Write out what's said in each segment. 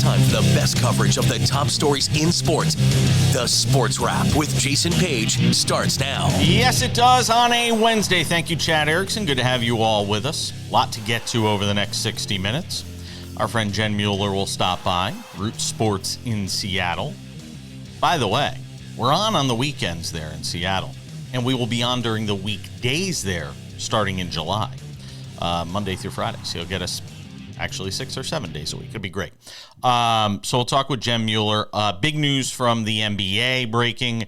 time for the best coverage of the top stories in sports. The Sports Wrap with Jason Page starts now. Yes, it does on a Wednesday. Thank you, Chad Erickson. Good to have you all with us. A lot to get to over the next 60 minutes. Our friend Jen Mueller will stop by. Root Sports in Seattle. By the way, we're on the weekends there in Seattle, and we will be on during the weekdays there starting in July, Monday through Friday. So you'll get us actually 6 or 7 days a week. It'll be great. So we'll talk with Jen Mueller. Big news from the NBA breaking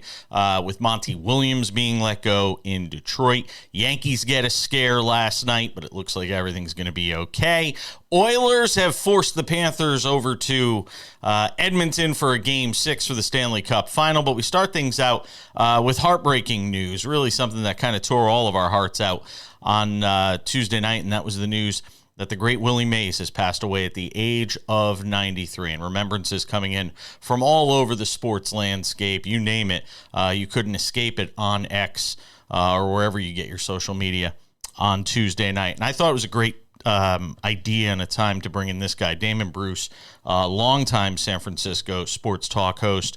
with Monty Williams being let go in Detroit. Yankees get a scare last night, but it looks like everything's going to be okay. Oilers have forced the Panthers over to Edmonton for a Game 6 for the Stanley Cup Final. But we start things out with heartbreaking news, really something that kind of tore all of our hearts out on Tuesday night, and that was the news that the great Willie Mays has passed away at the age of 93. And remembrances coming in from all over the sports landscape. You name it. You couldn't escape it on X or wherever you get your social media on Tuesday night. And I thought it was a great idea and a time to bring in this guy, Damon Bruce, longtime San Francisco sports talk host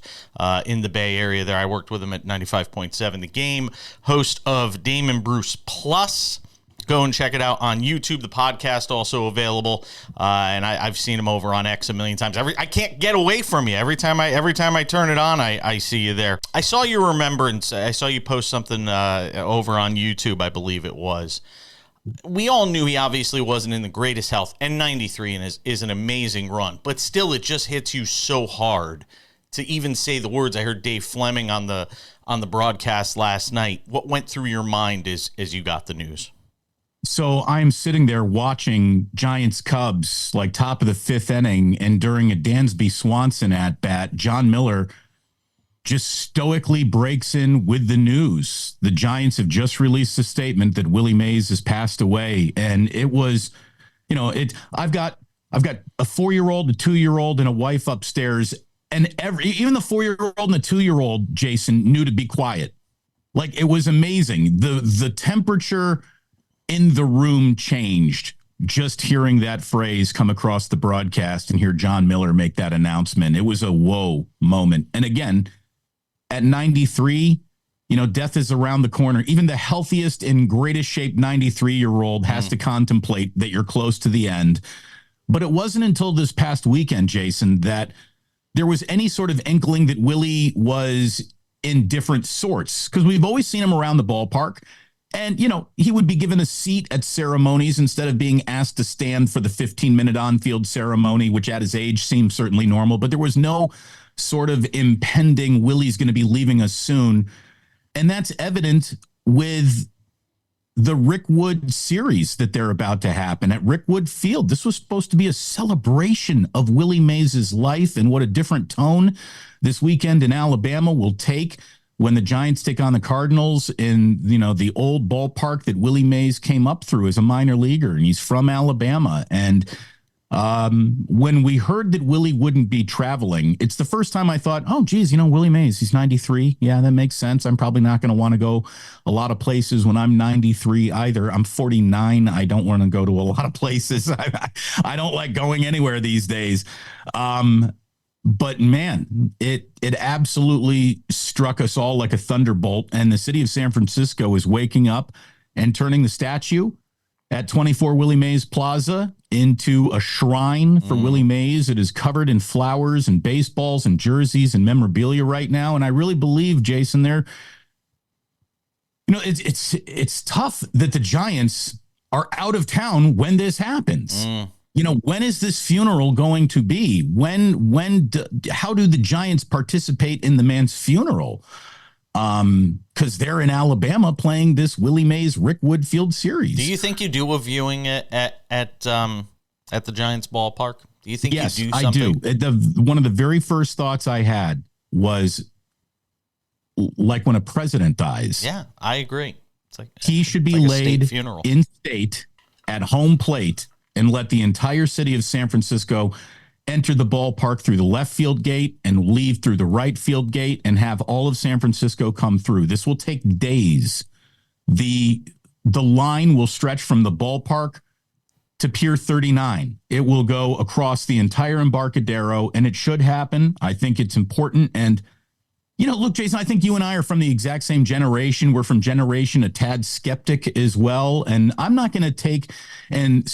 in the Bay Area there. I worked with him at 95.7 The Game, host of Damon Bruce Plus. Go and check it out on YouTube. The podcast also available, and I've seen him over on X a million times. I can't get away from you. Every time I turn it on, I see you there. I saw your remembrance. I saw you post something over on YouTube, I believe it was. We all knew he obviously wasn't in the greatest health, and 93 is an amazing run. But still, it just hits you so hard to even say the words. I heard Dave Fleming on the broadcast last night. What went through your mind as you got the news? So I'm sitting there watching Giants-Cubs, like top of the fifth inning, and during a Dansby Swanson at-bat, Jon Miller just stoically breaks in with the news. The Giants have just released a statement that Willie Mays has passed away, and it was, I've got a 4-year-old, a 2-year-old, and a wife upstairs, and even the 4-year-old and the 2-year-old, Jason, knew to be quiet. Like, it was amazing. The temperature in the room changed just hearing that phrase come across the broadcast and hear Jon Miller make that announcement. It was a whoa moment. And again, at 93, death is around the corner. Even the healthiest and greatest shape 93-year-old has to contemplate that you're close to the end. But it wasn't until this past weekend, Jason, that there was any sort of inkling that Willie was in different sorts, because we've always seen him around the ballpark. And, he would be given a seat at ceremonies instead of being asked to stand for the 15-minute on-field ceremony, which at his age seems certainly normal. But there was no sort of impending Willie's going to be leaving us soon. And that's evident with the Rick Wood series that they're about to happen at Rick Wood Field. This was supposed to be a celebration of Willie Mays' life, and what a different tone this weekend in Alabama will take when the Giants take on the Cardinals in, the old ballpark that Willie Mays came up through as a minor leaguer, and he's from Alabama. And when we heard that Willie wouldn't be traveling, it's the first time I thought, oh, geez, Willie Mays, he's 93. Yeah, that makes sense. I'm probably not going to want to go a lot of places when I'm 93 either. I'm 49. I don't want to go to a lot of places. I don't like going anywhere these days. But man, it absolutely struck us all like a thunderbolt. And the city of San Francisco is waking up and turning the statue at 24 Willie Mays Plaza into a shrine for Willie Mays. It is covered in flowers and baseballs and jerseys and memorabilia right now. And I really believe, Jason, it's tough that the Giants are out of town when this happens. When is this funeral going to be? How do the Giants participate in the man's funeral? Because they're in Alabama playing this Willie Mays Rick Wood Field series. Do you think you do a viewing at the Giants ballpark? Do you think yes, you do something? I do. One of the very first thoughts I had was like when a president dies. Yeah, I agree. It's like he should be laid in state at home plate and let the entire city of San Francisco enter the ballpark through the left field gate and leave through the right field gate and have all of San Francisco come through. This will take days. The line will stretch from the ballpark to Pier 39. It will go across the entire Embarcadero, and it should happen. I think it's important. And, look, Jason, I think you and I are from the exact same generation. We're from generation a tad skeptic as well. And I'm not going to take and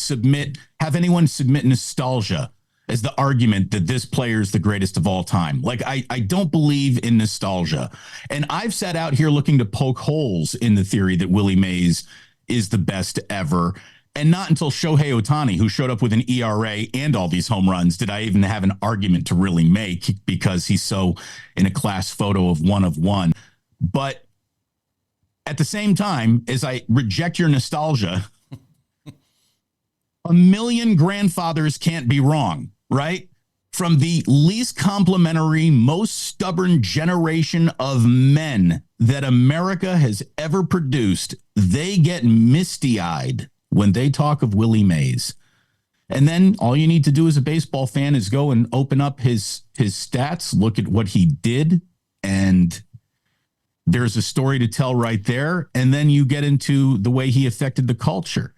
have anyone submit nostalgia as the argument that this player is the greatest of all time. Like, I don't believe in nostalgia. And I've sat out here looking to poke holes in the theory that Willie Mays is the best ever. And not until Shohei Ohtani, who showed up with an ERA and all these home runs, did I even have an argument to really make, because he's so in a class photo of one. But at the same time, as I reject your nostalgia, a million grandfathers can't be wrong, right? From the least complimentary, most stubborn generation of men that America has ever produced, they get misty-eyed when they talk of Willie Mays. And then all you need to do as a baseball fan is go and open up his stats, look at what he did, and there's a story to tell right there. And then you get into the way he affected the culture,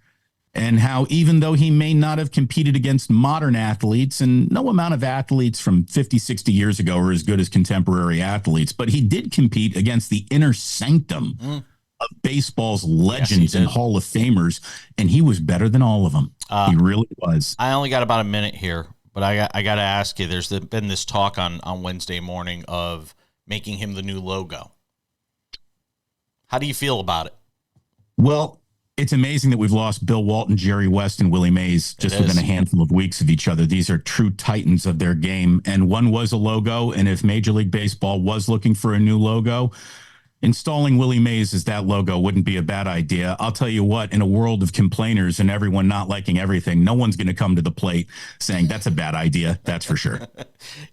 and how even though he may not have competed against modern athletes, and no amount of athletes from 50, 60 years ago are as good as contemporary athletes, but he did compete against the inner sanctum of baseball's legends and Hall of Famers, and he was better than all of them. He really was. I only got about a minute here, but I got to ask you, there's been this talk on Wednesday morning of making him the new logo. How do you feel about it? Well, it's amazing that we've lost Bill Walton, Jerry West, and Willie Mays just within a handful of weeks of each other. These are true titans of their game, and one was a logo, and if Major League Baseball was looking for a new logo, installing Willie Mays as that logo wouldn't be a bad idea. I'll tell you what, in a world of complainers and everyone not liking everything, no one's going to come to the plate saying that's a bad idea. That's for sure.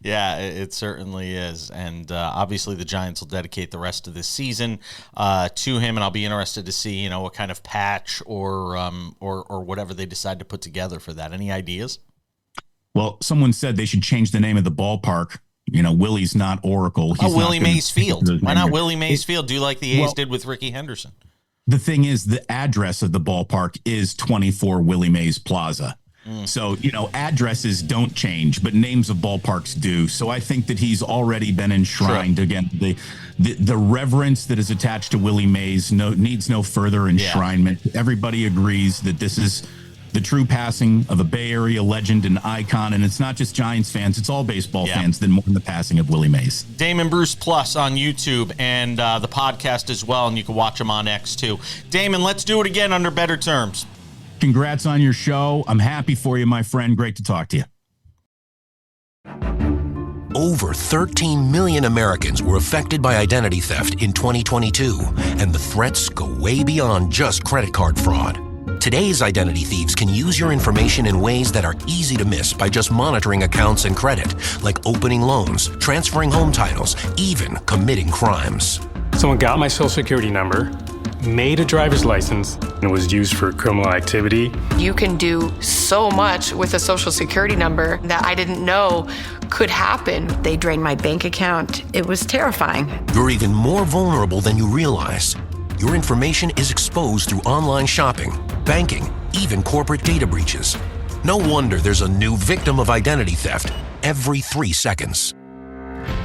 Yeah, it certainly is. And obviously the Giants will dedicate the rest of this season to him. And I'll be interested to see, what kind of patch or whatever they decide to put together for that. Any ideas? Well, someone said they should change the name of the ballpark. Willie's not Oracle. He's Willie Mays Field. Why not Willie Mays Field? Do like the A's did with Ricky Henderson. The thing is, the address of the ballpark is 24 Willie Mays Plaza. So, addresses don't change, but names of ballparks do. So I think that he's already been enshrined. Sure. Again, the reverence that is attached to Willie Mays needs no further enshrinement. Yeah. Everybody agrees that this is the true passing of a Bay Area legend and icon, and it's not just Giants fans, it's all baseball fans that mourn the passing of Willie Mays. Damon Bruce Plus on YouTube and the podcast as well, and you can watch him on X too. Damon, let's do it again under better terms. Congrats on your show. I'm happy for you, my friend. Great to talk to you. Over 13 million Americans were affected by identity theft in 2022, and the threats go way beyond just credit card fraud. Today's identity thieves can use your information in ways that are easy to miss by just monitoring accounts and credit, like opening loans, transferring home titles, even committing crimes. Someone got my social security number, made a driver's license, and it was used for criminal activity. You can do so much with a social security number that I didn't know could happen. They drained my bank account. It was terrifying. You're even more vulnerable than you realize. Your information is exposed through online shopping, banking, even corporate data breaches. No wonder there's a new victim of identity theft every 3 seconds.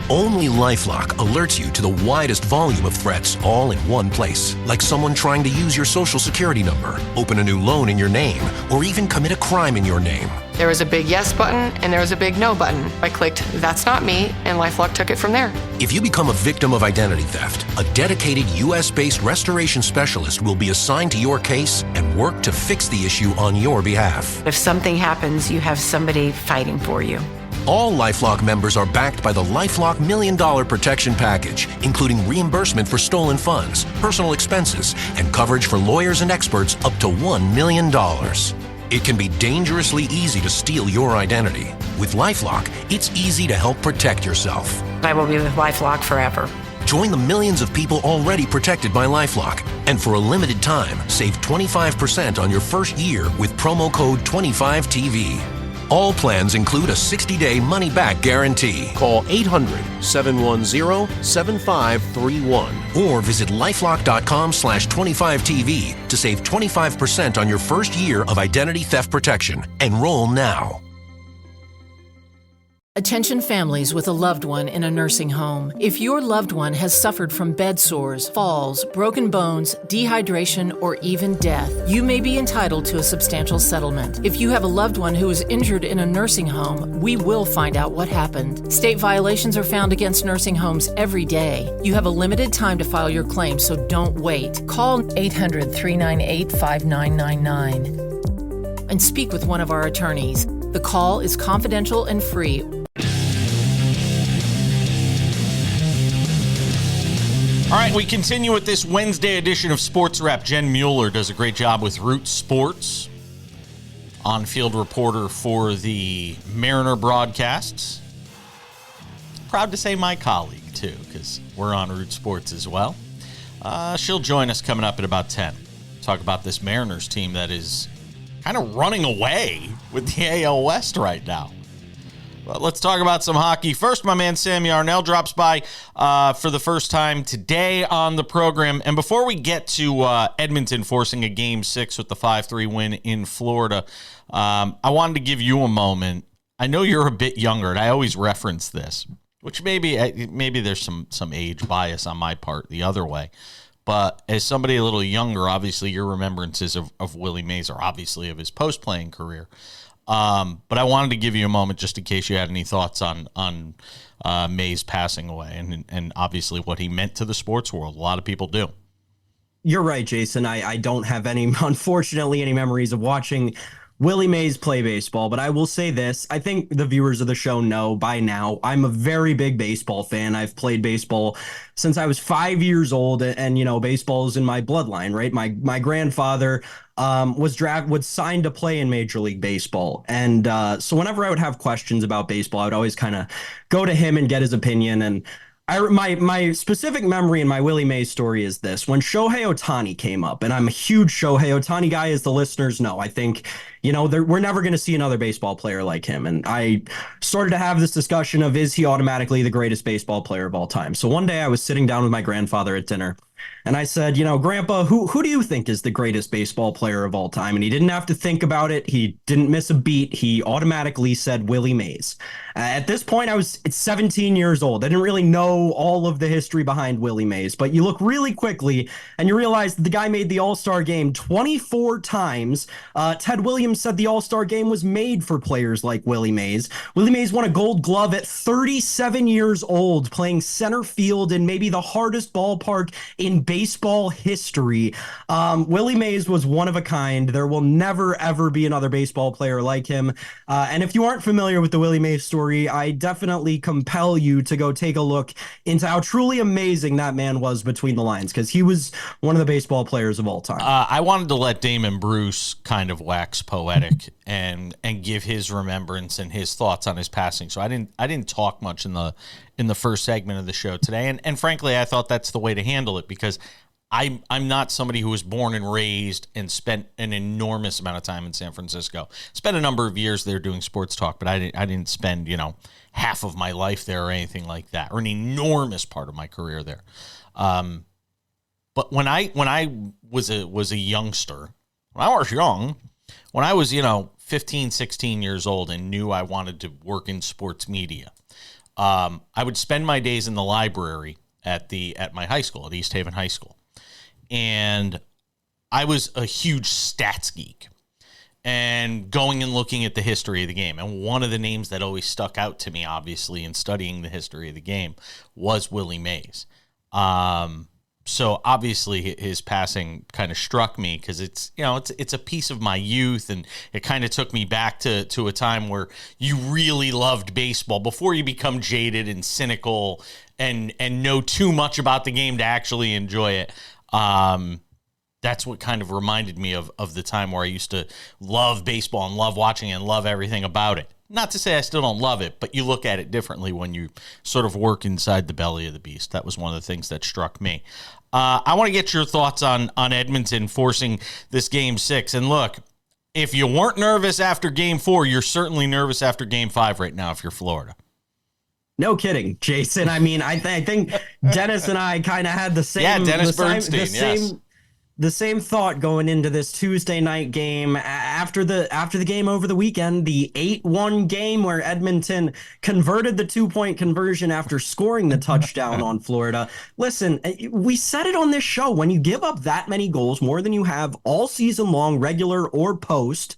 Only LifeLock alerts you to the widest volume of threats all in one place, like someone trying to use your social security number, open a new loan in your name, or even commit a crime in your name. There was a big yes button and there was a big no button. I clicked, that's not me, and LifeLock took it from there. If you become a victim of identity theft, a dedicated U.S.-based restoration specialist will be assigned to your case and work to fix the issue on your behalf. If something happens, you have somebody fighting for you. All LifeLock members are backed by the LifeLock $1 Million Protection Package, including reimbursement for stolen funds, personal expenses, and coverage for lawyers and experts up to $1 million. It can be dangerously easy to steal your identity. With LifeLock, it's easy to help protect yourself. I will be with LifeLock forever. Join the millions of people already protected by LifeLock. And for a limited time, save 25% on your first year with promo code 25TV. All plans include a 60-day money-back guarantee. Call 800-710-7531. Or visit lifelock.com/25TV to save 25% on your first year of identity theft protection. Enroll now. Attention families with a loved one in a nursing home. If your loved one has suffered from bed sores, falls, broken bones, dehydration, or even death, you may be entitled to a substantial settlement. If you have a loved one who is injured in a nursing home, we will find out what happened. State violations are found against nursing homes every day. You have a limited time to file your claim, so don't wait. Call 800-398-5999 and speak with one of our attorneys. The call is confidential and free. All right, we continue with this Wednesday edition of Sports Wrap. Jen Mueller does a great job with Root Sports, on-field reporter for the Mariner broadcasts. Proud to say my colleague, too, because we're on Root Sports as well. She'll join us coming up at about 10. Talk about this Mariners team that is kind of running away with the AL West right now. Well, let's talk about some hockey. First, my man Sam Yarnell drops by for the first time today on the program. And before we get to Edmonton forcing a Game 6 with the 5-3 win in Florida, I wanted to give you a moment. I know you're a bit younger, and I always reference this, which maybe there's some age bias on my part the other way. But as somebody a little younger, obviously your remembrances of Willie Mays are obviously of his post-playing career. But I wanted to give you a moment just in case you had any thoughts on Mays passing away and obviously what he meant to the sports world. A lot of people do. You're right, Jason. I don't have unfortunately, any memories of watching Willie Mays play baseball, but I will say this. I think the viewers of the show know by now I'm a very big baseball fan. I've played baseball since I was 5 years old, and baseball is in my bloodline, right? My grandfather was signed to play in Major League Baseball, and so whenever I would have questions about baseball, I would always kind of go to him and get his opinion. And my specific memory in my Willie Mays story is this: when Shohei Ohtani came up, and I'm a huge Shohei Ohtani guy, as the listeners know. I think we're never going to see another baseball player like him. And I started to have this discussion of, is he automatically the greatest baseball player of all time? So one day I was sitting down with my grandfather at dinner, and I said, Grandpa, who do you think is the greatest baseball player of all time? And he didn't have to think about it. He didn't miss a beat. He automatically said Willie Mays. At this point, I was 17 years old. I didn't really know all of the history behind Willie Mays, but you look really quickly and you realize that the guy made the All-Star game 24 times. Ted Williams said the All-Star game was made for players like Willie Mays. Willie Mays won a Gold Glove at 37 years old, playing center field in maybe the hardest ballpark in baseball history. Willie Mays was one of a kind. There will never, ever be another baseball player like him. And if you aren't familiar with the Willie Mays story, I definitely compel you to go take a look into how truly amazing that man was between the lines, because he was one of the baseball players of all time. I wanted to let Damon Bruce kind of wax poetic and give his remembrance and his thoughts on his passing. So I didn't talk much in the first segment of the show today, and frankly, I thought that's the way to handle it, because I'm not somebody who was born and raised and spent an enormous amount of time in San Francisco. Spent a number of years there doing sports talk, but I didn't spend half of my life there or anything like that, or an enormous part of my career there. But when I was a youngster, when I was young, when I was 15, 16 years old and knew I wanted to work in sports media, I would spend my days in the library at my high school, at East Haven High School. And I was a huge stats geek and going and looking at the history of the game. And one of the names that always stuck out to me, obviously, in studying the history of the game was Willie Mays. So obviously his passing kind of struck me because it's a piece of my youth, and it kind of took me back to a time where you really loved baseball before you become jaded and cynical and know too much about the game to actually enjoy it. That's what kind of reminded me of the time where I used to love baseball and love watching and love everything about it. Not to say I still don't love it, but you look at it differently when you sort of work inside the belly of the beast. That was one of the things that struck me. I want to get your thoughts on Edmonton forcing this Game 6. And look, if you weren't nervous after game 4, you're certainly nervous after game 5 right now if you're Florida. No kidding, Jason. I mean, I think Dennis and I kind of had the same. Yeah, Dennis Bernstein, yes. The same thought going into this Tuesday night game after the game over the weekend, the 8-1 game where Edmonton converted the 2-point conversion after scoring the touchdown on Florida. Listen, we said it on this show, when you give up that many goals, more than you have all season long, regular or post,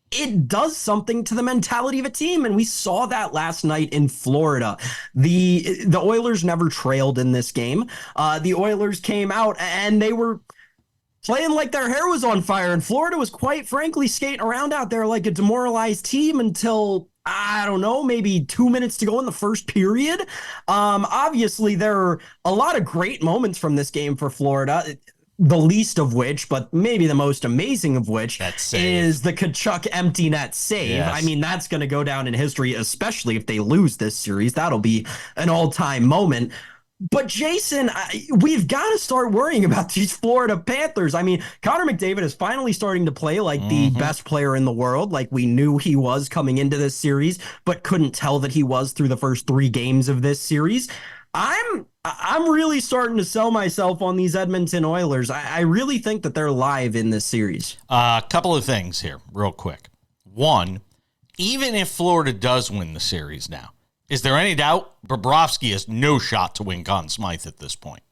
it does something to the mentality of a team, and we saw that last night in Florida. The Oilers never trailed in this game. The Oilers came out and they were playing like their hair was on fire, and Florida was quite frankly skating around out there like a demoralized team until, I don't know, maybe 2 minutes to go in the first period. Obviously, there are a lot of great moments from this game for Florida, the least of which, but maybe the most amazing of which, is the Tkachuk empty net save. Yes. I mean, that's going to go down in history, especially if they lose this series. That'll be an all-time moment. But Jason, we've got to start worrying about these Florida Panthers. I mean, Connor McDavid is finally starting to play like the best player in the world, like we knew he was coming into this series, but couldn't tell that he was through the first 3 games of this series. I'm really starting to sell myself on these Edmonton Oilers. I really think that they're live in this series. A couple of things here, real quick. One, even if Florida does win the series now, is there any doubt Bobrovsky has no shot to win Conn Smythe at this point?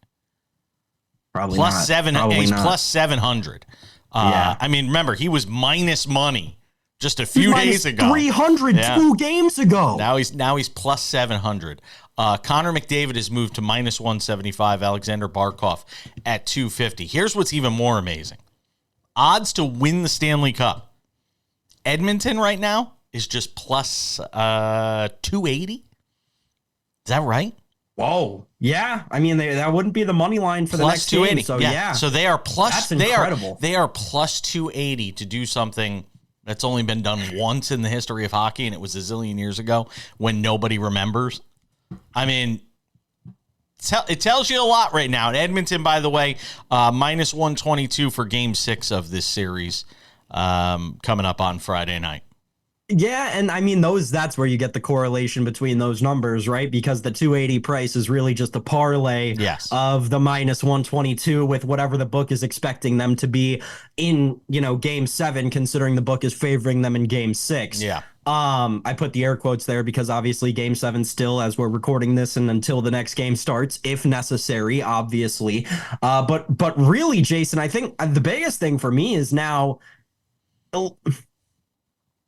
Probably plus not. 7. Probably he's not. plus 700. Yeah. I mean, remember, he was minus money just a few days ago. 300 2 games ago. Now he's plus 700. Connor McDavid has moved to minus 175. Alexander Barkov at 250. Here's what's even more amazing. Odds to win the Stanley Cup. Edmonton right now is just plus 280. Is that right? Whoa. Yeah. I mean, that wouldn't be the money line for the next 280. game. So yeah. So they are plus. That's incredible. They are plus 280 to do something that's only been done once in the history of hockey, and it was a zillion years ago when nobody remembers. I mean, it tells you a lot right now. And Edmonton, by the way, minus 122 for Game 6 of this series coming up on Friday night. Yeah, and I mean, that's where you get the correlation between those numbers, right? Because the 280 price is really just a parlay of the minus 122 with whatever the book is expecting them to be in, Game 7, considering the book is favoring them in Game 6. Yeah. I put the air quotes there because obviously Game 7 still, as we're recording this, and until the next game starts, if necessary, obviously. But really, Jason, I think the biggest thing for me is now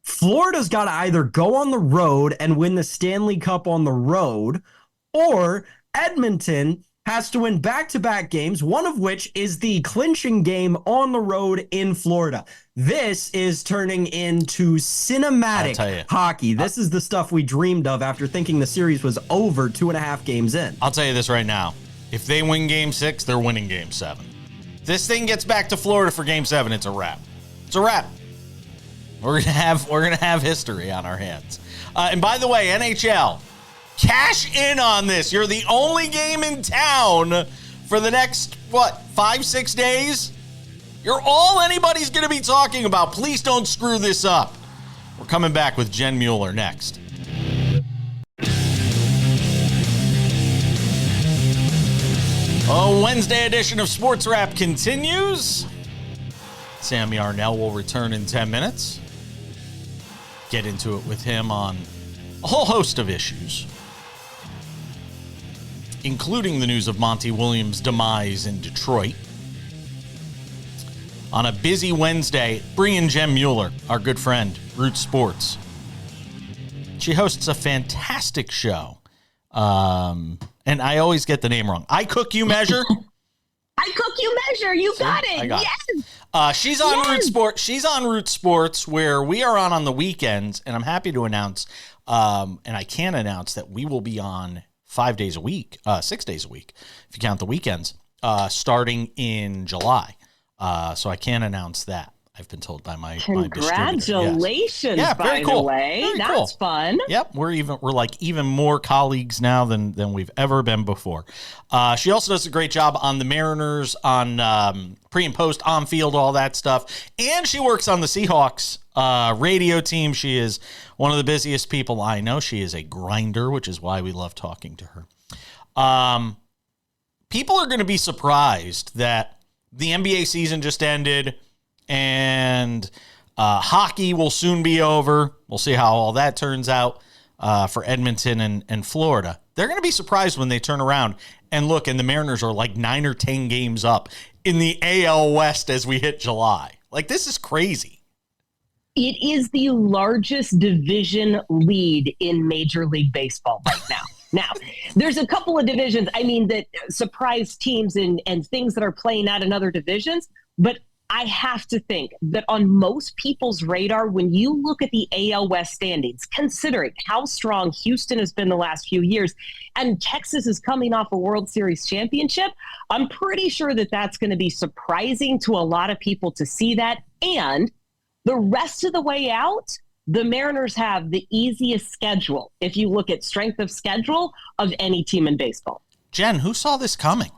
Florida's got to either go on the road and win the Stanley Cup on the road, or Edmonton has to win back-to-back games, one of which is the clinching game on the road in Florida. This is turning into cinematic hockey. This is the stuff we dreamed of after thinking the series was over 2.5 games in. I'll tell you this right now. If they win Game 6, they're winning Game 7. If this thing gets back to Florida for Game 7, it's a wrap. It's a wrap. We're gonna have history on our hands. And by the way, NHL, cash in on this. You're the only game in town for the next 5-6 days. You're all anybody's gonna be talking about. Please don't screw this up. We're coming back with Jen Mueller next. A Wednesday edition of Sports Wrap continues. Sam Yarnell will return in 10 minutes. Get into it with him on a whole host of issues, including the news of Monty Williams' demise in Detroit. On a busy Wednesday, bring in Jen Mueller, our good friend, Root Sports. She hosts a fantastic show. And I always get the name wrong. I Cook, You Measure. I Cook, You Measure. You got it. I got yes. it. She's on Root Sports. She's on Root Sports, where we are on the weekends, and I'm happy to announce, and I can announce that we will be on 5 days a week, 6 days a week, if you count the weekends, starting in July. So I can announce that. I've been told by my distributor. Congratulations, Yeah, by very cool. the way. Very That's cool. fun. Yep, we're like even more colleagues now than we've ever been before. She also does a great job on the Mariners, on pre and post, on field, all that stuff. And she works on the Seahawks radio team. She is one of the busiest people I know. She is a grinder, which is why we love talking to her. People are going to be surprised that the NBA season just ended and hockey will soon be over. We'll see how all that turns out for Edmonton and Florida. They're going to be surprised when they turn around and look, and the Mariners are like 9 or 10 games up in the AL West as we hit July. Like, this is crazy. It is the largest division lead in Major League Baseball right now. Now, there's a couple of divisions, that surprise teams and things that are playing out in other divisions, but I have to think that on most people's radar, when you look at the AL West standings, considering how strong Houston has been the last few years, and Texas is coming off a World Series championship, I'm pretty sure that that's going to be surprising to a lot of people to see that. And the rest of the way out, the Mariners have the easiest schedule, if you look at strength of schedule, of any team in baseball. Jen, who saw this coming?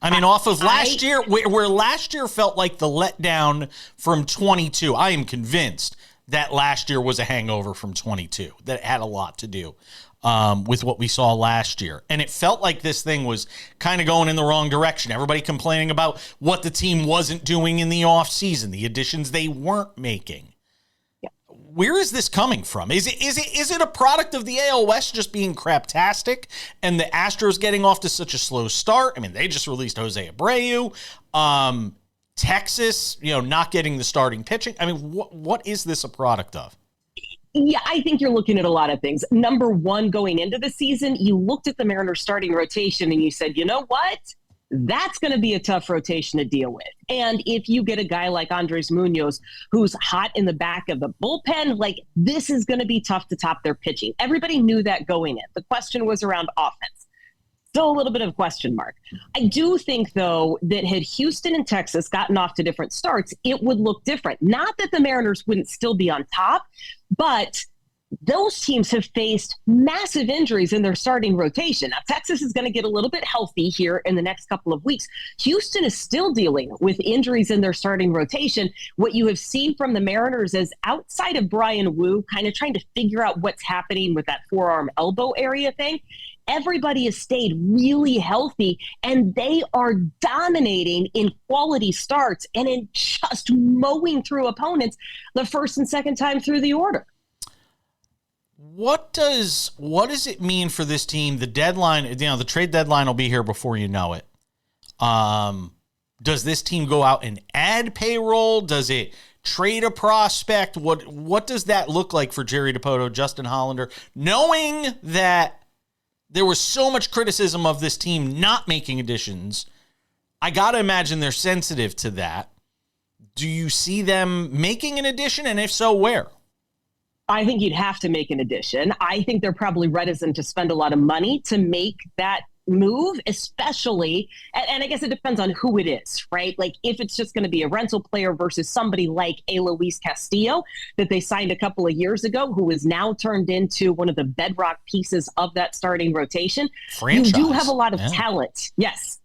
Off of last year, where last year felt like the letdown from 22. I am convinced that last year was a hangover from 22. That had a lot to do with what we saw last year. And it felt like this thing was kind of going in the wrong direction. Everybody complaining about what the team wasn't doing in the offseason, the additions they weren't making. Where is this coming from? Is it a product of the AL West just being craptastic and the Astros getting off to such a slow start? They just released Jose Abreu. Texas, not getting the starting pitching. What is this a product of? Yeah, I think you're looking at a lot of things. Number one, going into the season, you looked at the Mariners starting rotation and you said, you know what? That's going to be a tough rotation to deal with. And if you get a guy like Andres Munoz, who's hot in the back of the bullpen, this is going to be tough to top their pitching. Everybody knew that going in. The question was around offense. Still a little bit of a question mark. I do think, though, that had Houston and Texas gotten off to different starts, it would look different. Not that the Mariners wouldn't still be on top, but those teams have faced massive injuries in their starting rotation. Now, Texas is going to get a little bit healthy here in the next couple of weeks. Houston is still dealing with injuries in their starting rotation. What you have seen from the Mariners is, outside of Brian Wu kind of trying to figure out what's happening with that forearm elbow area thing, everybody has stayed really healthy, and they are dominating in quality starts and in just mowing through opponents the first and second time through the order. What does it mean for this team? The deadline, the trade deadline will be here before you know it. Does this team go out and add payroll? Does it trade a prospect? What does that look like for Jerry Dipoto, Justin Hollander, knowing that there was so much criticism of this team not making additions? I got to imagine they're sensitive to that. Do you see them making an addition? And if so, where? I think you'd have to make an addition. I think they're probably reticent to spend a lot of money to make that move, especially, and I guess it depends on who it is, right? If it's just going to be a rental player versus somebody like Luis Castillo that they signed a couple of years ago, who is now turned into one of the bedrock pieces of that starting rotation. Franchise. You do have a lot of talent. Yes.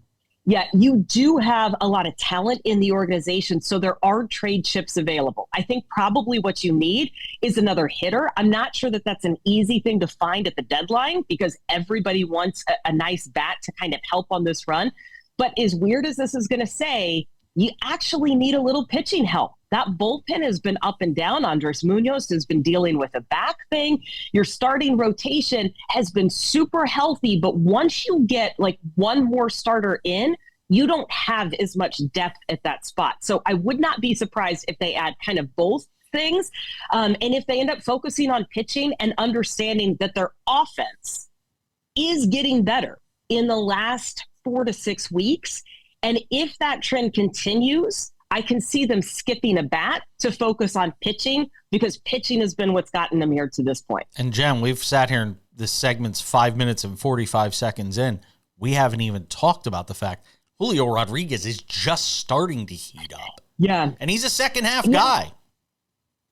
Yeah, you do have a lot of talent in the organization, so there are trade chips available. I think probably what you need is another hitter. I'm not sure that that's an easy thing to find at the deadline because everybody wants a nice bat to kind of help on this run. But as weird as this is going to say, you actually need a little pitching help. That bullpen has been up and down. Andres Munoz has been dealing with a back thing. Your starting rotation has been super healthy, but once you get one more starter in, you don't have as much depth at that spot. So I would not be surprised if they add kind of both things. And if they end up focusing on pitching and understanding that their offense is getting better in the last 4 to 6 weeks, and if that trend continues, I can see them skipping a bat to focus on pitching because pitching has been what's gotten them here to this point. And Jen, we've sat here and this segment's 5 minutes and 45 seconds in. We haven't even talked about the fact Julio Rodriguez is just starting to heat up. Yeah. And he's a second half guy.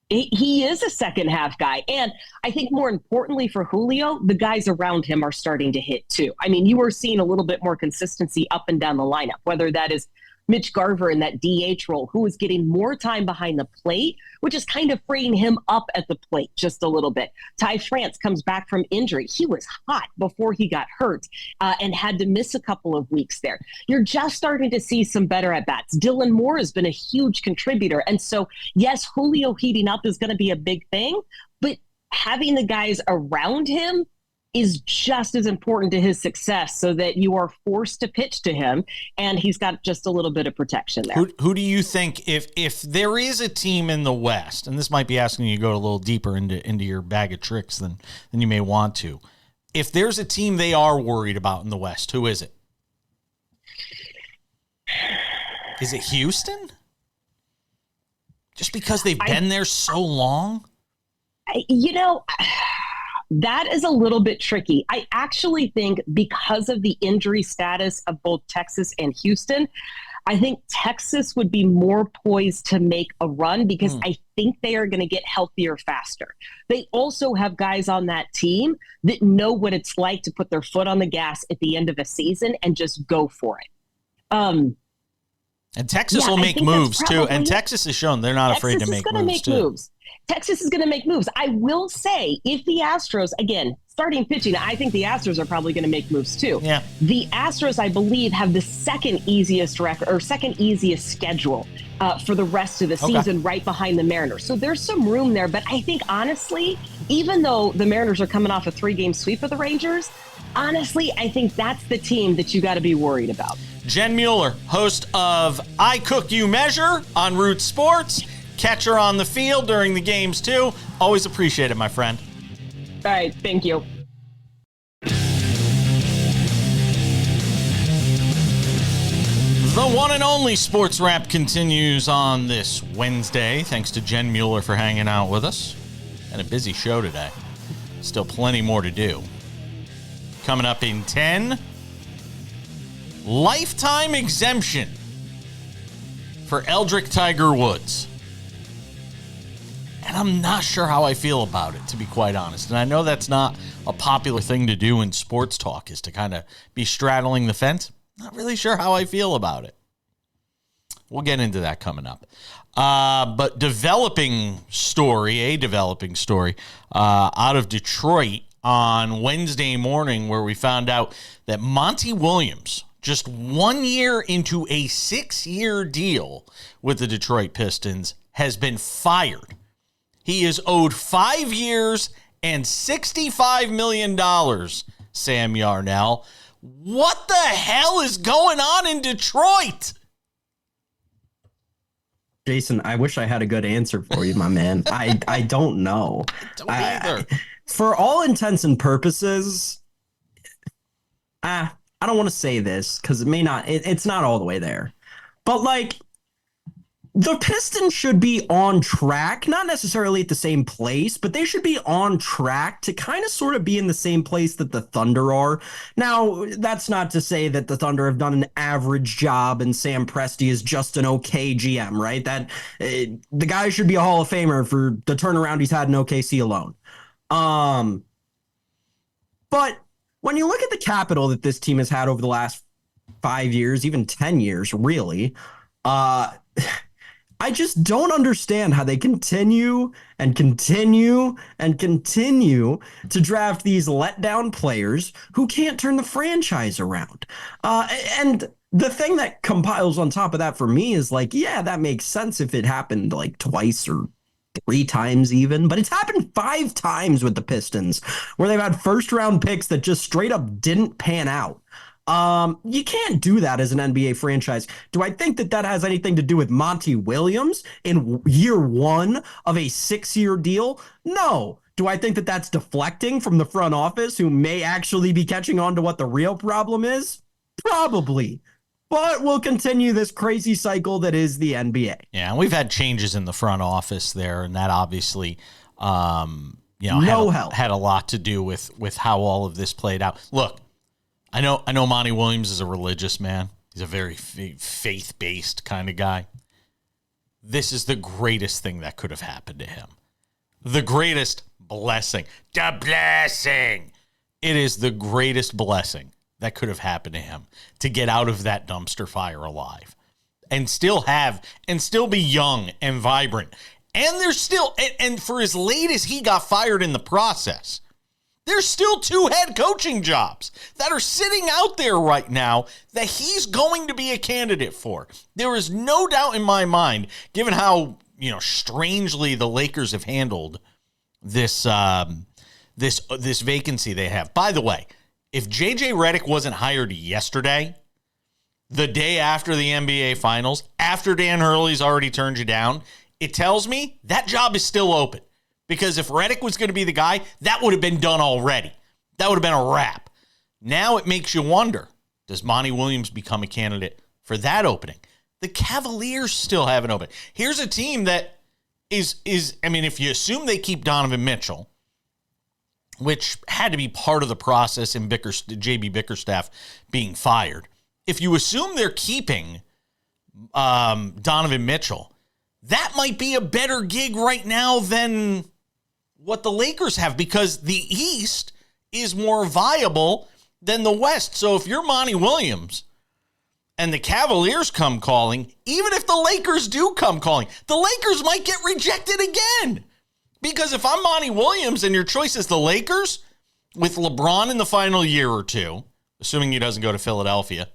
He is a second half guy. And I think more importantly for Julio, the guys around him are starting to hit too. I mean, you are seeing a little bit more consistency up and down the lineup, whether that is Mitch Garver in that DH role, who is getting more time behind the plate, which is kind of freeing him up at the plate just a little bit. Ty France comes back from injury. He was hot before he got hurt and had to miss a couple of weeks there. You're just starting to see some better at-bats. Dylan Moore has been a huge contributor. And so, yes, Julio heating up is going to be a big thing, but having the guys around him is just as important to his success, so that you are forced to pitch to him and he's got just a little bit of protection there. Who do you think, if there is a team in the West, and this might be asking you to go a little deeper into your bag of tricks than you may want to, if there's a team they are worried about in the West, who is it? Is it Houston? Just because they've been there so long? That is a little bit tricky. I actually think because of the injury status of both Texas and Houston, I think Texas would be more poised to make a run because I think they are going to get healthier faster. They also have guys on that team that know what it's like to put their foot on the gas at the end of a season and just go for it. And Texas will make moves too. And Texas has shown they're not afraid to make moves too. Texas is going to make moves. I will say, if the Astros, again, starting pitching, I think the Astros are probably going to make moves too. Yeah. The Astros, I believe, have the second easiest schedule for the rest of the season, right behind the Mariners. So there's some room there. But I think, honestly, even though the Mariners are coming off a 3-game sweep of the Rangers, honestly, I think that's the team that you got to be worried about. Jen Mueller, host of I Cook You Measure on Root Sports. Catch her on the field during the games, too. Always appreciate it, my friend. All right. Thank you. The one and only Sports Wrap continues on this Wednesday. Thanks to Jen Mueller for hanging out with us. And a busy show today. Still plenty more to do. Coming up in 10, lifetime exemption for Eldrick Tiger Woods. And I'm not sure how I feel about it, to be quite honest. And I know that's not a popular thing to do in sports talk, is to kind of be straddling the fence. Not really sure how I feel about it. We'll get into that coming up. But developing story out of Detroit on Wednesday morning, where we found out that Monty Williams, just 1 year into a 6-year deal with the Detroit Pistons, has been fired. He is owed 5 years and $65 million, Sam Yarnell. What the hell is going on in Detroit? Jason, I wish I had a good answer for you, my man. I don't know. Don't either. For all intents and purposes, I don't want to say this because it's not all the way there. But like, the Pistons should be on track, not necessarily at the same place, but they should be on track to kind of sort of be in the same place that the Thunder are. Now, that's not to say that the Thunder have done an average job and Sam Presti is just an okay GM, right? That the guy should be a Hall of Famer for the turnaround he's had in OKC alone. But when you look at the capital that this team has had over the last 5 years, even 10 years, really, I just don't understand how they continue to draft these letdown players who can't turn the franchise around. And the thing that compiles on top of that for me is like, yeah, that makes sense if it happened like twice or 3 times even, but it's happened 5 times with the Pistons where they've had first round picks that just straight up didn't pan out. You can't do that as an NBA franchise. Do I think that has anything to do with Monty Williams in year 1 of a 6-year deal? No. Do I think that that's deflecting from the front office who may actually be catching on to what the real problem is? Probably. But we'll continue this crazy cycle that is the NBA. Yeah, and we've had changes in the front office there, and that obviously had a lot to do with how all of this played out. Look, I know Monty Williams is a religious man. He's a very faith-based kind of guy. this is the greatest thing that could have happened to him. The greatest blessing. The blessing. It is the greatest blessing that could have happened to him to get out of that dumpster fire alive and still be young and vibrant. And there's still, and for as late as he got fired in the process, there's still 2 head coaching jobs that are sitting out there right now that he's going to be a candidate for. There is no doubt in my mind, given how, strangely the Lakers have handled this this vacancy they have. By the way, if JJ Redick wasn't hired yesterday, the day after the NBA Finals, after Dan Hurley's already turned you down, it tells me that job is still open. Because if Redick was going to be the guy, that would have been done already. That would have been a wrap. Now it makes you wonder, does Monty Williams become a candidate for that opening? The Cavaliers still have an opening. Here's a team that is if you assume they keep Donovan Mitchell, which had to be part of the process in JB Bickerstaff being fired. If you assume they're keeping Donovan Mitchell, that might be a better gig right now than what the Lakers have, because the East is more viable than the West. So if you're Monty Williams and the Cavaliers come calling, even if the Lakers do come calling, the Lakers might get rejected again. Because if I'm Monty Williams and your choice is the Lakers, with LeBron in the final year or two, assuming he doesn't go to Philadelphia,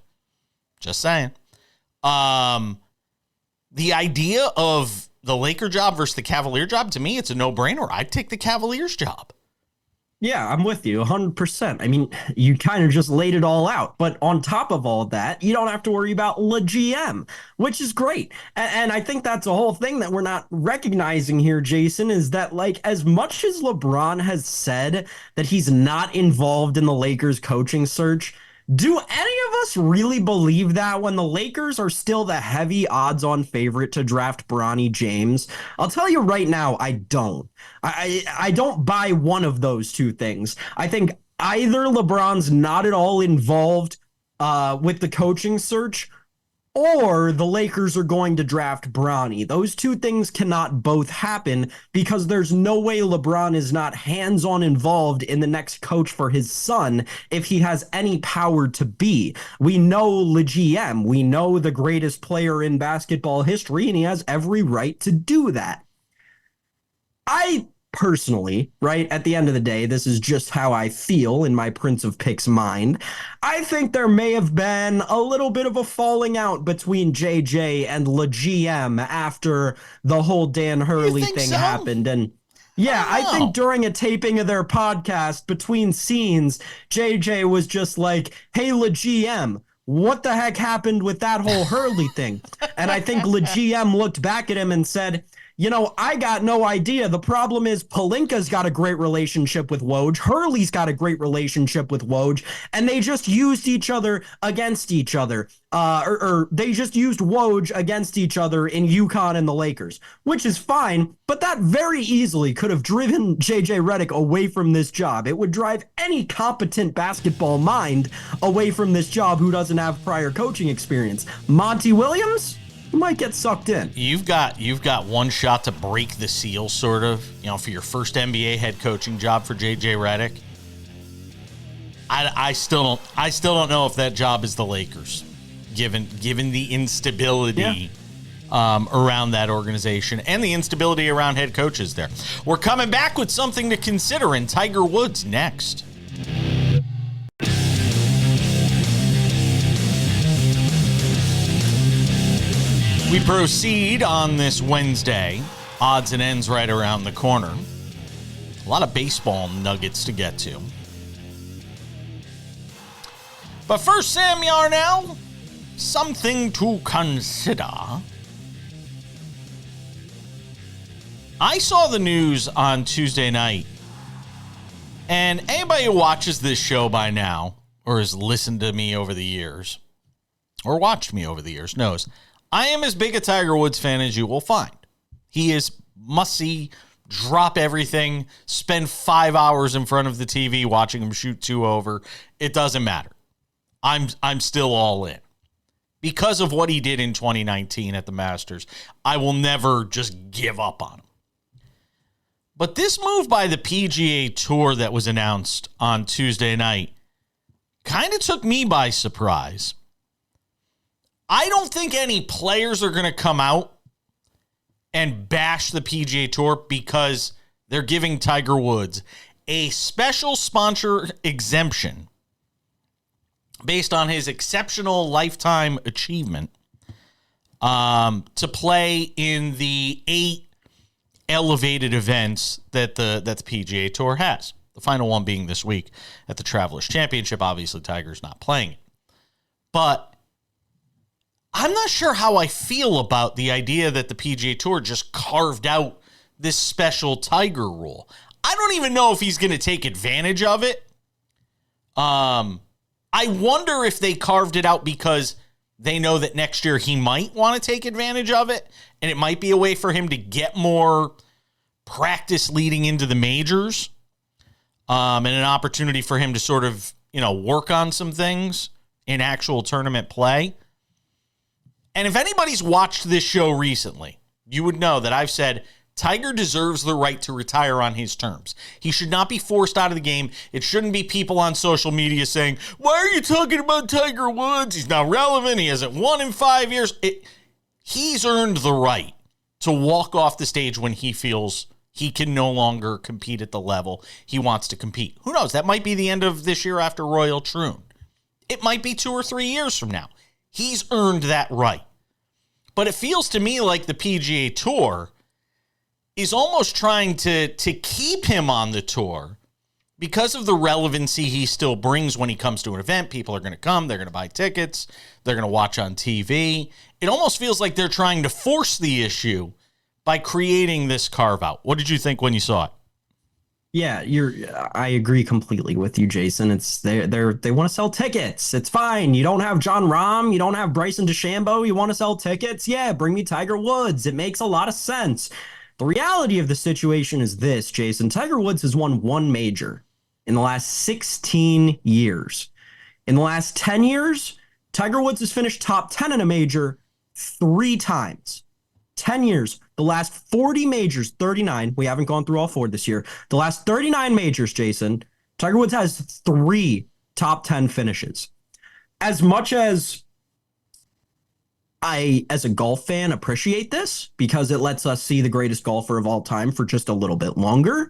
just saying, the idea of the Laker job versus the Cavalier job, to me, it's a no-brainer. I'd take the Cavaliers job. Yeah, I'm with you 100%. I mean, you kind of just laid it all out. But on top of all of that, you don't have to worry about Le GM, which is great. And I think that's a whole thing that we're not recognizing here, Jason, is that, like, as much as LeBron has said that he's not involved in the Lakers coaching search, do any of us really believe that when the Lakers are still the heavy odds-on favorite to draft Bronny James? I'll tell you right now, I don't. I don't buy one of those two things. I think either LeBron's not at all involved with the coaching search, or the Lakers are going to draft Bronny. Those two things cannot both happen, because there's no way LeBron is not hands-on involved in the next coach for his son if he has any power to be. We know Le GM. We know the greatest player in basketball history, and he has every right to do that. I personally, right, at the end of the day, this is just how I feel in my Prince of Picks mind. I think there may have been a little bit of a falling out between JJ and Le GM after the whole Dan Hurley thing happened. And yeah, I think during a taping of their podcast, between scenes, JJ was just like, hey, Le GM, what the heck happened with that whole Hurley thing? And I think Le GM looked back at him and said, you know, I got no idea. The problem is Pelinka's got a great relationship with Woj. Hurley's got a great relationship with Woj. And they just used each other against each other. Or they just used Woj against each other in UConn and the Lakers, which is fine. But that very easily could have driven JJ Redick away from this job. It would drive any competent basketball mind away from this job who doesn't have prior coaching experience. Monty Williams? You might get sucked in. You've got one shot to break the seal, sort of, for your first NBA head coaching job for JJ Redick. I still don't know if that job is the Lakers, given the instability around that organization and the instability around head coaches there. We're coming back with something to consider in Tiger Woods next. We proceed on this Wednesday. Odds and ends right around the corner. A lot of baseball nuggets to get to. But first, Sam Yarnell, something to consider. I saw the news on Tuesday night, and anybody who watches this show by now, or has listened to me over the years, or watched me over the years, knows I am as big a Tiger Woods fan as you will find. He is must-see, drop everything, spend 5 hours in front of the TV watching him shoot 2 over. It doesn't matter. I'm still all in. because of what he did in 2019 at the Masters, I will never just give up on him. But this move by the PGA Tour that was announced on Tuesday night kind of took me by surprise. I don't think any players are going to come out and bash the PGA Tour because they're giving Tiger Woods a special sponsor exemption based on his exceptional lifetime achievement to play in the 8 elevated events that the PGA Tour has. The final one being this week at the Travelers Championship. Obviously, Tiger's not playing it. But I'm not sure how I feel about the idea that the PGA Tour just carved out this special Tiger rule. I don't even know if he's going to take advantage of it. I wonder if they carved it out because they know that next year he might want to take advantage of it, and it might be a way for him to get more practice leading into the majors, and an opportunity for him to sort of, work on some things in actual tournament play. And if anybody's watched this show recently, you would know that I've said Tiger deserves the right to retire on his terms. He should not be forced out of the game. It shouldn't be people on social media saying, why are you talking about Tiger Woods? He's not relevant. He hasn't won in 5 years. He's earned the right to walk off the stage when he feels he can no longer compete at the level he wants to compete. Who knows? That might be the end of this year after Royal Troon. It might be 2 or 3 years from now. He's earned that right. But it feels to me like the PGA Tour is almost trying to keep him on the tour because of the relevancy he still brings when he comes to an event. People are going to come, they're going to buy tickets, they're going to watch on TV. It almost feels like they're trying to force the issue by creating this carve-out. What did you think when you saw it? Yeah, I agree completely with you, Jason. It's they want to sell tickets. It's fine. You don't have John Rahm, you don't have Bryson DeChambeau, you want to sell tickets? Yeah, bring me Tiger Woods. It makes a lot of sense. The reality of the situation is this, Jason. Tiger Woods has won 1 major in the last 16 years. In the last 10 years, Tiger Woods has finished top 10 in a major 3 times. 10 years. The last 40 majors, 39. We haven't gone through all 4 this year. The last 39 majors, Jason, Tiger Woods has 3 top 10 finishes. As much as I, as a golf fan, appreciate this because it lets us see the greatest golfer of all time for just a little bit longer,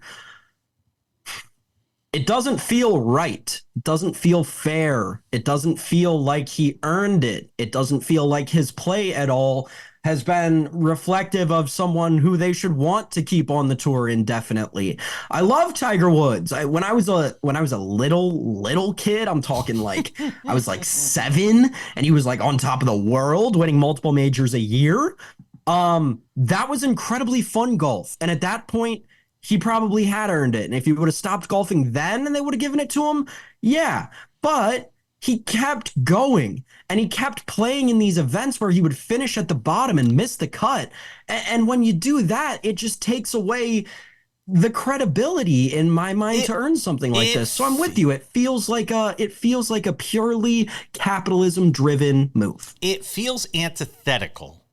it doesn't feel right. It doesn't feel fair. It doesn't feel like he earned it. It doesn't feel like his play at all has been reflective of someone who they should want to keep on the tour indefinitely. I love Tiger Woods. When I was a little kid, I'm talking like I was like 7 and he was like on top of the world, winning multiple majors a year. That was incredibly fun golf. And at that point, he probably had earned it. And if he would have stopped golfing then and they would have given it to him, yeah. But he kept going and he kept playing in these events where he would finish at the bottom and miss the cut. And when you do that, it just takes away the credibility in my mind to earn something like this. So I'm with you. It feels like a purely capitalism driven move. It feels antithetical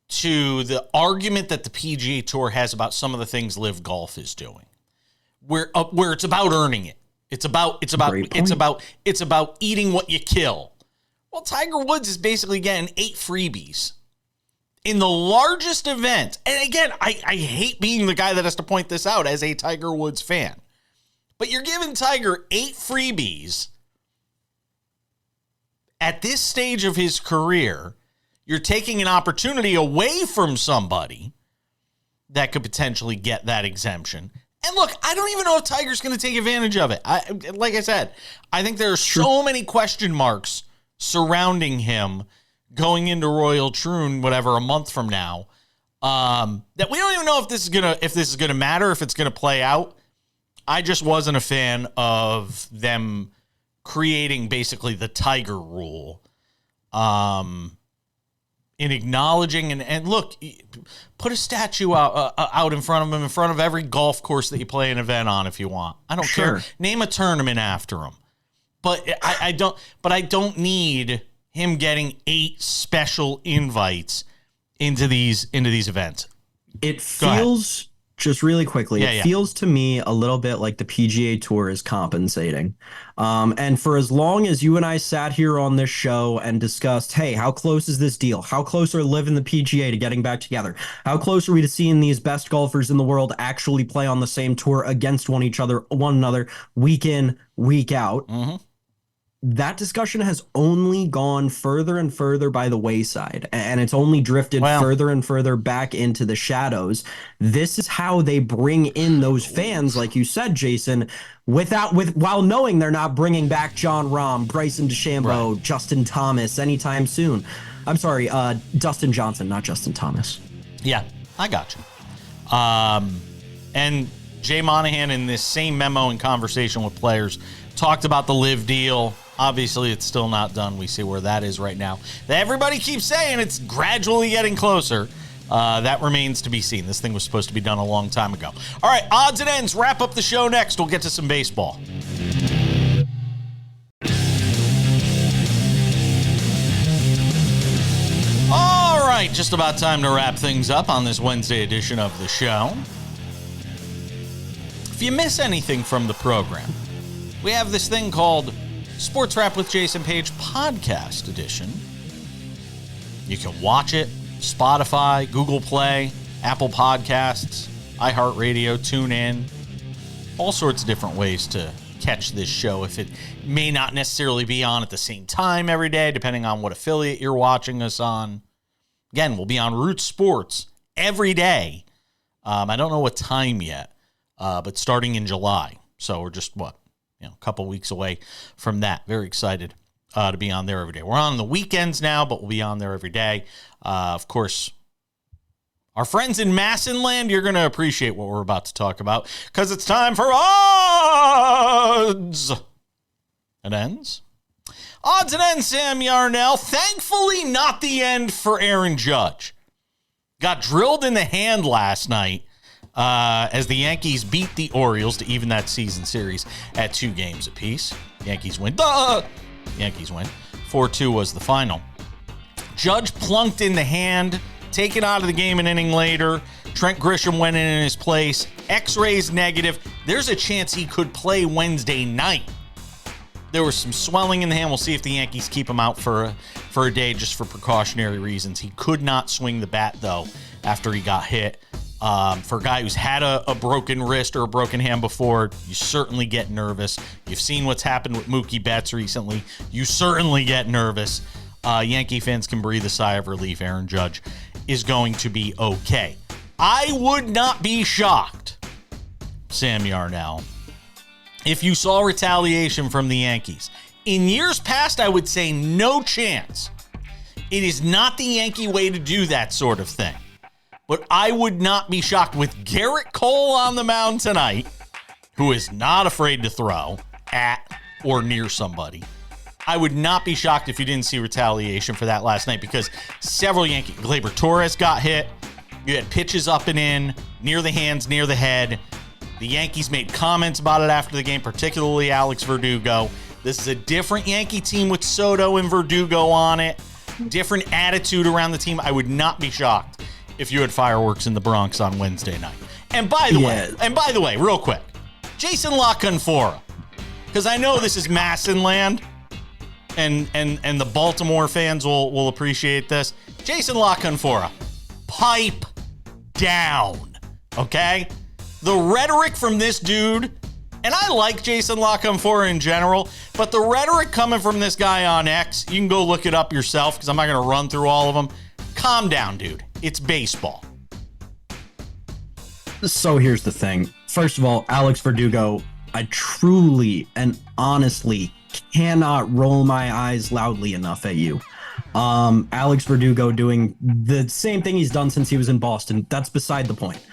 to the argument that the PGA Tour has about some of the things Live Golf is doing, where it's about earning it. It's about eating what you kill. Well, Tiger Woods is basically getting 8 freebies in the largest event. And again, I hate being the guy that has to point this out as a Tiger Woods fan. But you're giving Tiger 8 freebies at this stage of his career. You're taking an opportunity away from somebody that could potentially get that exemption. And look, I don't even know if Tiger's going to take advantage of it. Like I said, I think there are so many question marks surrounding him going into Royal Troon, whatever, a month from now, that we don't even know if this is gonna matter, if it's gonna play out. I just wasn't a fan of them creating basically the Tiger rule, in acknowledging and look, put a statue out in front of him, in front of every golf course that you play an event on if you want. I don't care. Name a tournament after him. But I don't need him getting 8 special invites into these events? It feels, just really quickly, it feels to me a little bit like the PGA Tour is compensating. And for as long as you and I sat here on this show and discussed, hey, how close is this deal? How close are Liv and the PGA to getting back together? How close are we to seeing these best golfers in the world actually play on the same tour against one another, week in, week out? Mm-hmm. That discussion has only gone further and further by the wayside, and it's only drifted further and further back into the shadows. This is how they bring in those fans, like you said, Jason, while knowing they're not bringing back Jon Rahm, Bryson DeChambeau, Justin Thomas anytime soon. I'm sorry, Dustin Johnson, not Justin Thomas. Yeah, I got you. And Jay Monahan, in this same memo and conversation with players, talked about the Live deal. Obviously, it's still not done. We see where that is right now. Everybody keeps saying it's gradually getting closer. That remains to be seen. This thing was supposed to be done a long time ago. All right, odds and ends. Wrap up the show next. We'll get to some baseball. All right, just about time to wrap things up on this Wednesday edition of the show. If you miss anything from the program, we have this thing called Sports Wrap with Jason Page Podcast Edition. You can watch it, Spotify, Google Play, Apple Podcasts, iHeartRadio, TuneIn, all sorts of different ways to catch this show if it may not necessarily be on at the same time every day, depending on what affiliate you're watching us on. Again, we'll be on Root Sports every day. I don't know what time yet, but starting in July. So we're just, a couple weeks away from that. Very excited to be on there every day. We're on the weekends now, but we'll be on there every day. Of course, our friends in Massenland, you're going to appreciate what we're about to talk about because it's time for Odds and Ends. Odds and Ends, Sam Yarnell. Thankfully, not the end for Aaron Judge. Got drilled in the hand last night as the Yankees beat the Orioles to even that season series at 2 games apiece. Yankees win. Yankees win. 4-2 was the final. Judge plunked in the hand, taken out of the game an inning later. Trent Grisham went in his place. X-rays negative. There's a chance he could play Wednesday night. There was some swelling in the hand. We'll see if the Yankees keep him out for a day just for precautionary reasons. He could not swing the bat, though, after he got hit. For a guy who's had a broken wrist or a broken hand before, you certainly get nervous. You've seen what's happened with Mookie Betts recently. You certainly get nervous. Yankee fans can breathe a sigh of relief. Aaron Judge is going to be okay. I would not be shocked, Sam Yarnell, if you saw retaliation from the Yankees. In years past, I would say no chance. It is not the Yankee way to do that sort of thing. But I would not be shocked with Garrett Cole on the mound tonight, who is not afraid to throw at or near somebody. I would not be shocked if you didn't see retaliation for that last night because several Yankees, Gleyber Torres got hit. You had pitches up and in, near the hands, near the head. The Yankees made comments about it after the game, particularly Alex Verdugo. This is a different Yankee team with Soto and Verdugo on it. Different attitude around the team. I would not be shocked if you had fireworks in the Bronx on Wednesday night. And by the way, real quick, Jason La Canfora, because I know this is Massenland, and the Baltimore fans will appreciate this. Jason La Canfora, pipe down, okay? The rhetoric from this dude, and I like Jason La Canfora in general, but the rhetoric coming from this guy on X, you can go look it up yourself because I'm not going to run through all of them. Calm down, dude. It's baseball. So here's the thing. First of all, Alex Verdugo, I truly and honestly cannot roll my eyes loudly enough at you. Alex Verdugo doing the same thing he's done since he was in Boston. That's beside the point.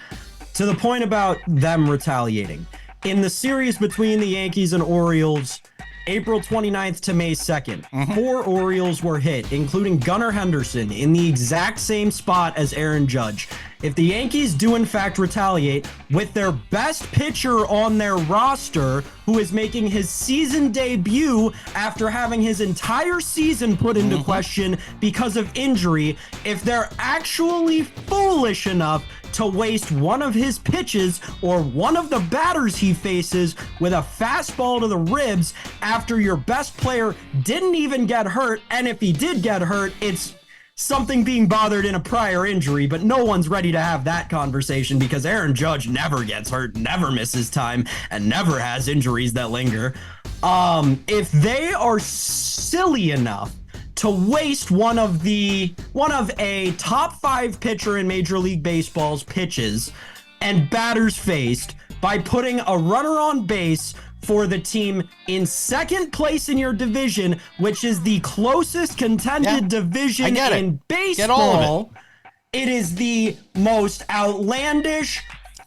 To the point about them retaliating. In the series between the Yankees and Orioles, April 29th to May 2nd, 4 Orioles were hit, including Gunnar Henderson in the exact same spot as Aaron Judge. if the Yankees do in fact retaliate with their best pitcher on their roster, who is making his season debut after having his entire season put into question because of injury, if they're actually foolish enough to waste one of his pitches or one of the batters he faces with a fastball to the ribs after your best player didn't even get hurt, and if he did get hurt, it's something being bothered in a prior injury, but no one's ready to have that conversation because Aaron Judge never gets hurt, never misses time, and never has injuries that linger. If they are silly enough to waste one of a top 5 pitcher in Major League Baseball's pitches and batters faced by putting a runner on base for the team in second place in your division, which is the closest contended division in baseball, it is the most outlandish,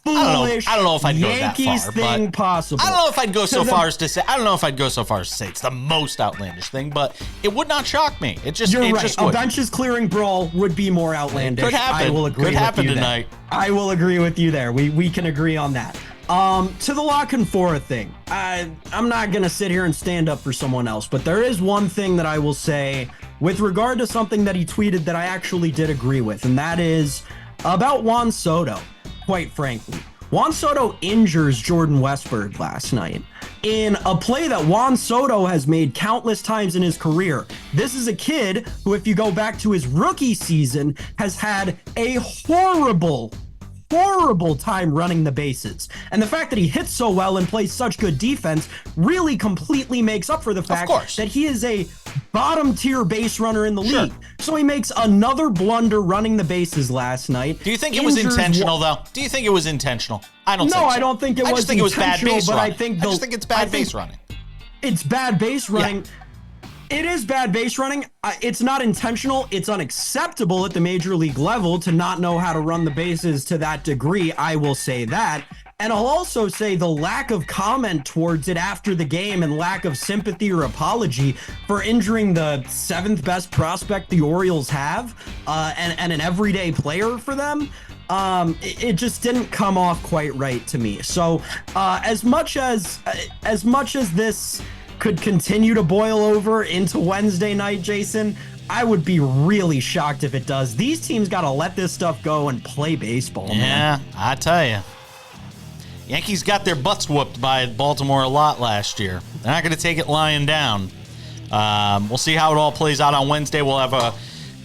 foolish, I don't know if I'd go Yankees that far, thing possible. I don't know if I'd go so far as to say. I don't know if I'd go so far as to say it's the most outlandish thing, but it would not shock me. It just, you're it right. just A would. benches clearing brawl would be more outlandish. Could happen. I will agree. Could happen with you tonight. There. I will agree with you there. We can agree on that. To the La Canfora thing, I'm not gonna sit here and stand up for someone else, but there is one thing that I will say with regard to something that he tweeted that I actually did agree with, and that is about Juan Soto. Quite frankly, Juan Soto injures Jordan Westburg last night in a play that Juan Soto has made countless times in his career. This is a kid who, if you go back to his rookie season, has had a horrible time running the bases. And the fact that he hits so well and plays such good defense really completely makes up for the fact that he is a bottom tier base runner in the league. So he makes another blunder running the bases last night. Do you think it was intentional, though? Do you think it was intentional? I don't think so. No, I don't think it was. I just think it was bad base running. I just think it's bad base running. It's bad base running. Yeah. It is bad base running. It's not intentional. It's unacceptable at the major league level to not know how to run the bases to that degree. I will say that. And I'll also say the lack of comment towards it after the game and lack of sympathy or apology for injuring the 7th best prospect the Orioles have and an everyday player for them. It just didn't come off quite right to me. So as much as this could continue to boil over into Wednesday night, Jason, I would be really shocked if it does. These teams got to let this stuff go and play baseball, man. Yeah, I tell you. Yankees got their butts whooped by Baltimore a lot last year. They're not going to take it lying down. We'll see how it all plays out on Wednesday. We'll have a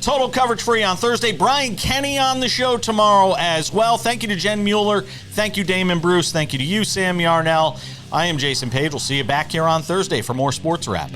total coverage for you on Thursday. Brian Kenny on the show tomorrow as well. Thank you to Jen Mueller. Thank you, Damon Bruce. Thank you to you, Sam Yarnell. I am Jason Page. We'll see you back here on Thursday for more Sports Wrap.